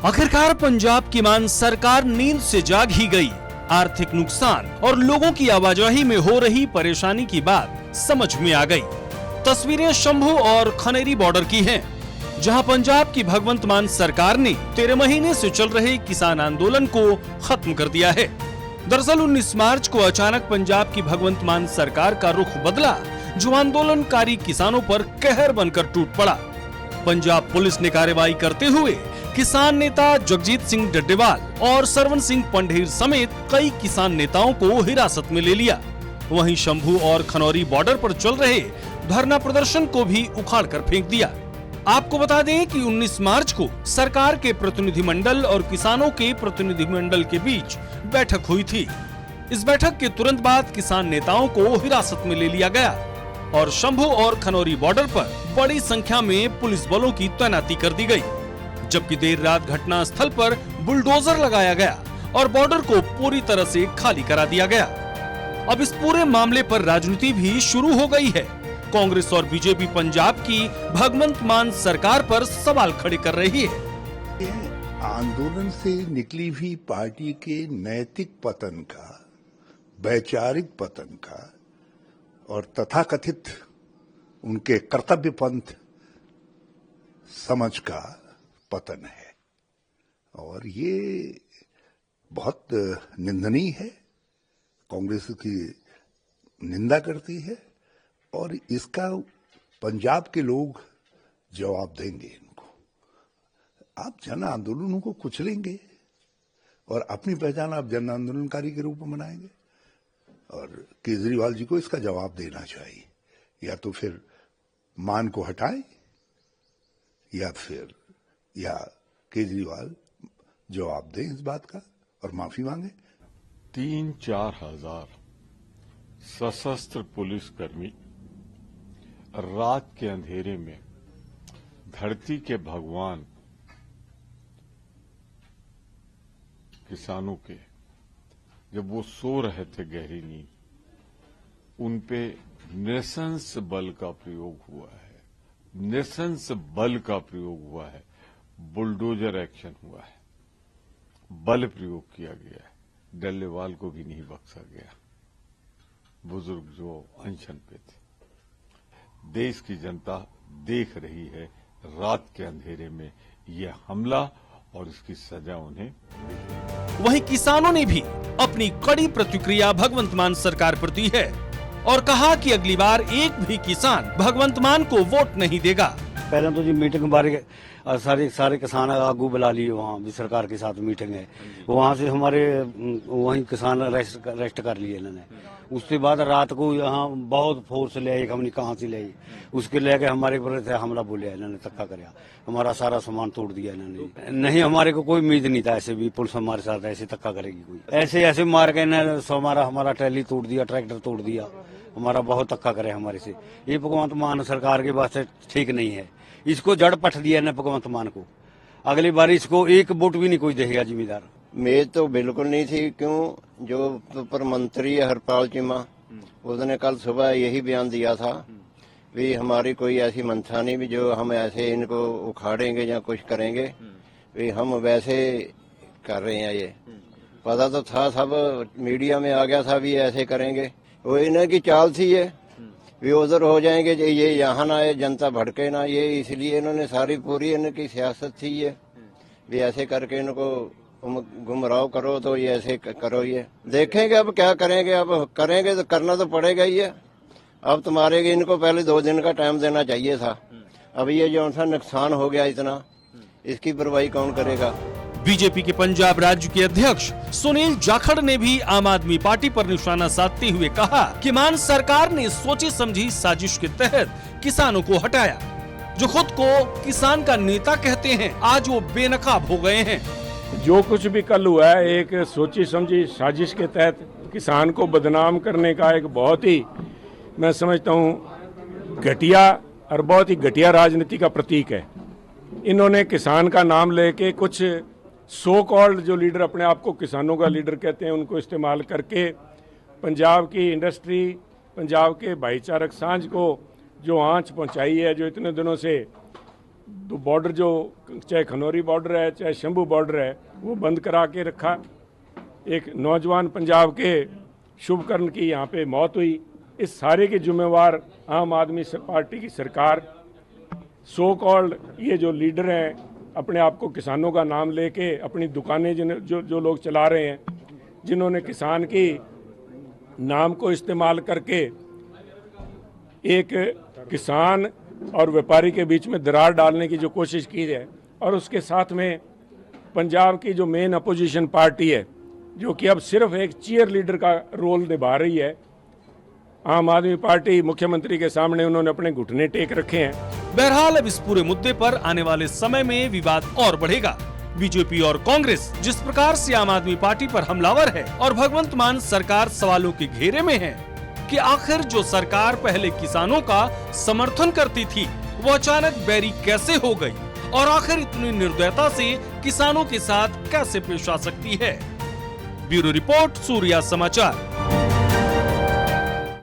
आखिरकार पंजाब की मान सरकार नींद से जाग ही गई। आर्थिक नुकसान और लोगों की आवाजाही में हो रही परेशानी की बात समझ में आ गई। तस्वीरें शंभू और खनेरी बॉर्डर की हैं, जहां पंजाब की भगवंत मान सरकार ने 13 महीने से चल रहे किसान आंदोलन को खत्म कर दिया है। दरअसल 19 मार्च को अचानक पंजाब की भगवंत मान सरकार का रुख बदला, जो आंदोलनकारी किसानों पर कहर बनकर टूट पड़ा। पंजाब पुलिस ने कार्रवाई करते हुए किसान नेता जगजीत सिंह डड्डेवाल और सरवन सिंह पंढेर समेत कई किसान नेताओं को हिरासत में ले लिया। वहीं शंभू और खनौरी बॉर्डर पर चल रहे धरना प्रदर्शन को भी उखाड़ कर फेंक दिया। आपको बता दें कि 19 मार्च को सरकार के प्रतिनिधिमंडल और किसानों के प्रतिनिधिमंडल के बीच बैठक हुई थी। इस बैठक के तुरंत बाद किसान नेताओं को हिरासत में ले लिया गया और शंभू और खनौरी बॉर्डर पर बड़ी संख्या में पुलिस बलों की तैनाती कर दी गई, जबकि देर रात घटना स्थल पर बुलडोजर लगाया गया और बॉर्डर को पूरी तरह से खाली करा दिया गया। अब इस पूरे मामले पर राजनीति भी शुरू हो गई है। कांग्रेस और बीजेपी पंजाब की भगवंत मान सरकार पर सवाल खड़े कर रही है। आंदोलन से निकली हुई पार्टी के नैतिक पतन का, वैचारिक पतन का और तथाकथित उनके कर्तव्य पंथ समझ का पतन है, और ये बहुत निंदनीय है। कांग्रेस की निंदा करती है और इसका पंजाब के लोग जवाब देंगे इनको। आप जन आंदोलनों को कुचलेंगे और अपनी पहचान आप जन आंदोलनकारी के रूप में बनाएंगे, और केजरीवाल जी को इसका जवाब देना चाहिए। या तो फिर मान को हटाएं या केजरीवाल जवाब दें इस बात का और माफी मांगे। 3-4 हजार सशस्त्र पुलिसकर्मी रात के अंधेरे में धरती के भगवान किसानों के, जब वो सो रहे थे गहरी नींद, उन पे नृशंस बल का प्रयोग हुआ है। नृशंस बल का प्रयोग हुआ है, बुलडोजर एक्शन हुआ है, बल प्रयोग किया गया है। डल्लेवाल को भी नहीं बख्शा गया, बुजुर्ग जो अनशन पे थे। देश की जनता देख रही है रात के अंधेरे में यह हमला, और इसकी सजा उन्हें मिली। वहीं किसानों ने भी अपनी कड़ी प्रतिक्रिया भगवंत मान सरकार पर दी है और कहा कि अगली बार एक भी किसान भगवंत मान को वोट नहीं देगा। पहले तो जी मीटिंग बारे सारे किसान आगू बुला लिए, वहाँ भी सरकार के साथ मीटिंग है, वहाँ से हमारे वहीं किसान अरेस्ट कर लिए इन्होंने। उसके बाद रात को यहाँ बहुत फोर्स ले आई, हमने कहाँ से ले आई, उसके लेके हमारे पर हमला बोले इन्होंने, धक्का कराया, हमारा सारा सामान तोड़ दिया इन्होंने। नहीं, हमारे को कोई उम्मीद नहीं था ऐसे भी पुलिस हमारे साथ ऐसे धक्का करेगी कोई। ऐसे मार के इन्होंने हमारा ट्रैली तोड़ दिया, ट्रैक्टर तोड़ दिया, हमारा बहुत धक्का करे हमारे से। ये भगवंत मान सरकार के वास्ते ठीक नहीं है। इसको जड़ पट दिया है भगवंत मान को। अगली बार इसको एक वोट भी नहीं कोई देगा जिम्मेदार। मेज तो बिल्कुल नहीं थी। क्यों? जो पर मंत्री है हरपाल चीमा, उसने कल सुबह यही बयान दिया था भी हमारी कोई ऐसी मंशा नहीं भी जो हम ऐसे इनको उखाड़ेंगे या कुछ करेंगे, भी हम वैसे कर रहे हैं। ये पता तो था, सब मीडिया में आ गया था भी ऐसे करेंगे। वो इन्हें की चाल थी ये भी उधर हो जाएंगे, ये यहाँ ना आए, जनता भड़के ना, ये इसलिए इन्होंने सारी पूरी इनकी सियासत थी ये भी ऐसे करके इनको गुमराह करो, तो ये ऐसे करो। ये देखेंगे अब क्या करेंगे, अब करेंगे तो करना तो पड़ेगा ही है। अब तुम्हारे इनको पहले 2 दिन का टाइम देना चाहिए था। अब ये जो सा नुकसान हो गया इतना, इसकी भरपाई कौन करेगा? बीजेपी के पंजाब राज्य के अध्यक्ष सुनील जाखड़ ने भी आम आदमी पार्टी पर निशाना साधते हुए कहा कि मान सरकार ने सोची समझी साजिश के तहत किसानों को हटाया। जो खुद को किसान का नेता कहते हैं, आज वो बेनकाब हो गए हैं। जो कुछ भी कल हुआ है, एक सोची समझी साजिश के तहत किसान को बदनाम करने का एक बहुत ही, मैं समझता हूँ, घटिया और बहुत ही घटिया राजनीति का प्रतीक है। इन्होंने किसान का नाम लेके कुछ सो कॉल्ड जो लीडर अपने आप को किसानों का लीडर कहते हैं, उनको इस्तेमाल करके पंजाब की इंडस्ट्री, पंजाब के भाईचारक सांझ को जो आंच पहुंचाई है, जो इतने दिनों से तो बॉर्डर जो चाहे खनौरी बॉर्डर है चाहे शंभू बॉर्डर है वो बंद करा के रखा। एक नौजवान पंजाब के शुभकर्ण की यहाँ पे मौत हुई। इस सारे के जिम्मेवार आम आदमी पार्टी की सरकार, सो कॉल्ड ये जो लीडर हैं अपने आप को किसानों का नाम लेके अपनी दुकानें जो लोग चला रहे हैं, जिन्होंने किसान की नाम को इस्तेमाल करके एक किसान और व्यापारी के बीच में दरार डालने की जो कोशिश की है, और उसके साथ में पंजाब की जो मेन अपोजिशन पार्टी है जो कि अब सिर्फ एक चीयर लीडर का रोल निभा रही है, आम आदमी पार्टी मुख्यमंत्री के सामने उन्होंने अपने घुटने टेक रखे हैं। बहरहाल अब इस पूरे मुद्दे पर आने वाले समय में विवाद और बढ़ेगा। बीजेपी और कांग्रेस जिस प्रकार से आम आदमी पार्टी पर हमलावर है और भगवंत मान सरकार सवालों के घेरे में है कि आखिर जो सरकार पहले किसानों का समर्थन करती थी वो अचानक बैरी कैसे हो गई, और आखिर इतनी निर्दयता से किसानों के साथ कैसे पेश आ सकती है। ब्यूरो रिपोर्ट, सूर्या समाचार।